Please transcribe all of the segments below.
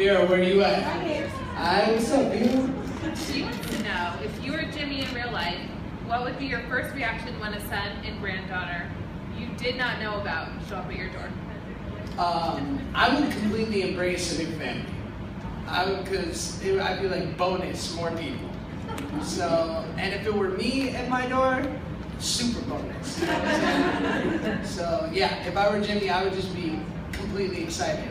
Vera, where are you at? Hi, what's up, dude? She wants to know, if you were Jimmy in real life, what would be your first reaction when a son and granddaughter you did not know about show up at your door? I would completely embrace a new family. Because I'd be like, bonus, more people. So, and if it were me at my door, super bonus. So yeah, if I were Jimmy, I would just be completely excited.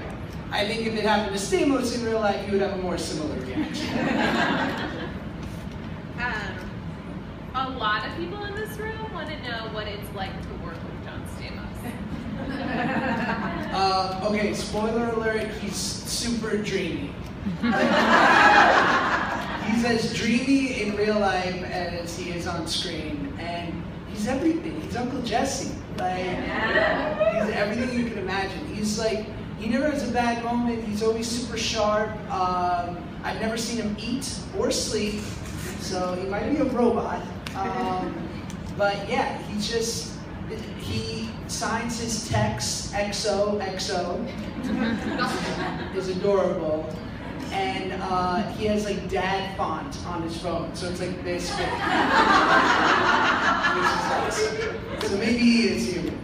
I think if it happened to Stamos in real life, he would have a more similar reaction. A lot of people in this room want to know what it's like to work with John Stamos. Okay, spoiler alert, he's super dreamy. He's as dreamy in real life as he is on screen, and he's everything. He's Uncle Jesse. Like, he's everything you can imagine. He's like, he never has a bad moment. He's always super sharp. I've never seen him eat or sleep, so he might be a robot. But yeah, he signs his texts XOXO. Is adorable. And he has like dad font on his phone, so it's like this big. Which is awesome. So maybe he is human.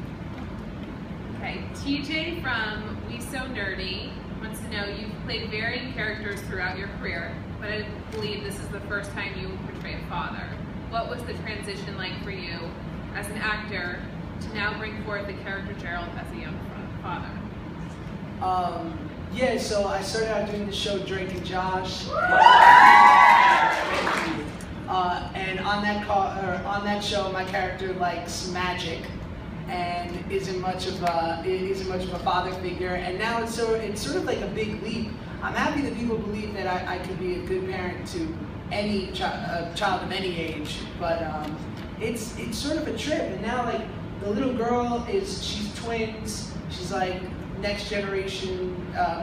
Okay, TJ from We So Nerdy wants to know, you've played varying characters throughout your career, but I believe this is the first time you portray a father. What was the transition like for you as an actor to now bring forth the character Gerald as a young father? Yeah, so I started out doing the show Drake and Josh. And on that show, my character likes magic and isn't much of a father figure. And now it's sort of like a big leap. I'm happy that people believe that I could be a good parent to any child of any age, but it's sort of a trip. And now, like, the little girl she's twins. She's like next generation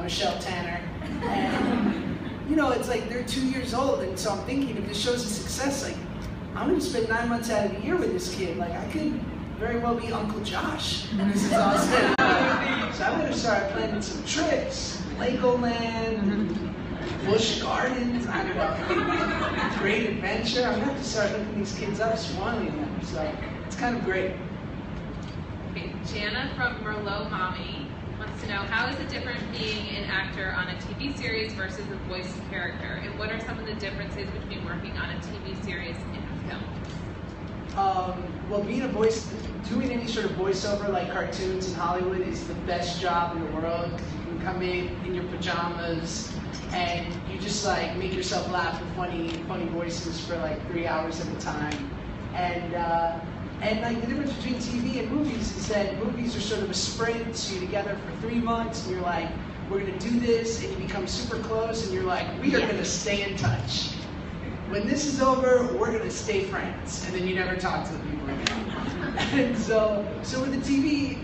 Michelle Tanner, and you know, it's like they're 2 years old, and so I'm thinking, if this show's a success, like, I'm gonna spend 9 months out of the year with this kid. Like, I could very well be Uncle Josh. This is awesome. So I'm gonna start planning some trips, Legoland, Busch Gardens, I don't know, great adventure. I'm gonna have to start looking these kids up, spoiling them. So it's kind of great. Okay, Jana from Merlot Mommy wants to know, how is it different being an actor on a TV series versus a voice character? And what are some of the differences between working on a TV series and a film? Well, doing any sort of voiceover like cartoons in Hollywood is the best job in the world, because you can come in your pajamas and you just like make yourself laugh with funny voices for like 3 hours at a time. And like the difference between TV and movies is that movies are sort of a sprint, so you're together for 3 months, and you're like, we're gonna do this, and you become super close, and you're like, we are gonna stay in touch. When this is over, we're gonna stay friends, and then you never talk to the people again. And so with a TV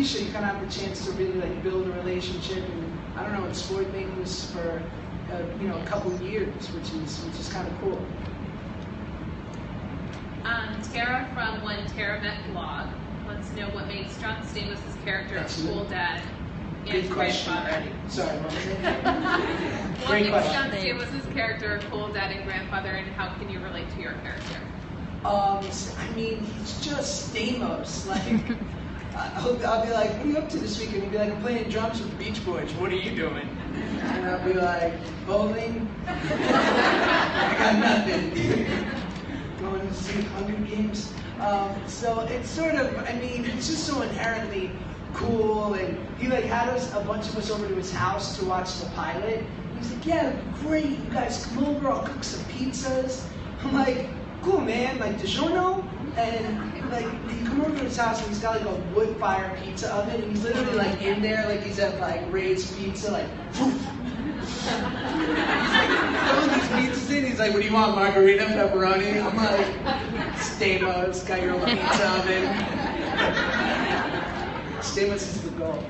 show, you kind of have the chance to really like build a relationship, and I don't know, explore things for a couple of years, which is kind of cool. Tara from When Tara Met Blog wants to know what makes John Stamos' character a cool dad and grandfather. Sorry, what was it? What makes John Stamos' character a cool dad and grandfather, and how can you relate to your character? I mean, he's just Stamos. Like, I'll be like, what are you up to this weekend? He'll be like, I'm playing drums with the Beach Boys. What are you doing? And I'll be like, bowling? I got nothing. Going to see Hunger Games. So it's sort of, I mean, it's just so inherently cool, and he like had a bunch of us over to his house to watch the pilot. And he's like, yeah, great, you guys come over, I'll cook some pizzas. I'm like, cool, man, like DiGiorno? And like, you come over to his house and he's got like a wood fire pizza oven, and he's literally like in there, like he's at like Ray's Pizza, like, poof. He's like throwing these pizzas in. He's like, what do you want, margarita, pepperoni? I'm like, Stamos, got your own pizza oven. Stamos is the goal.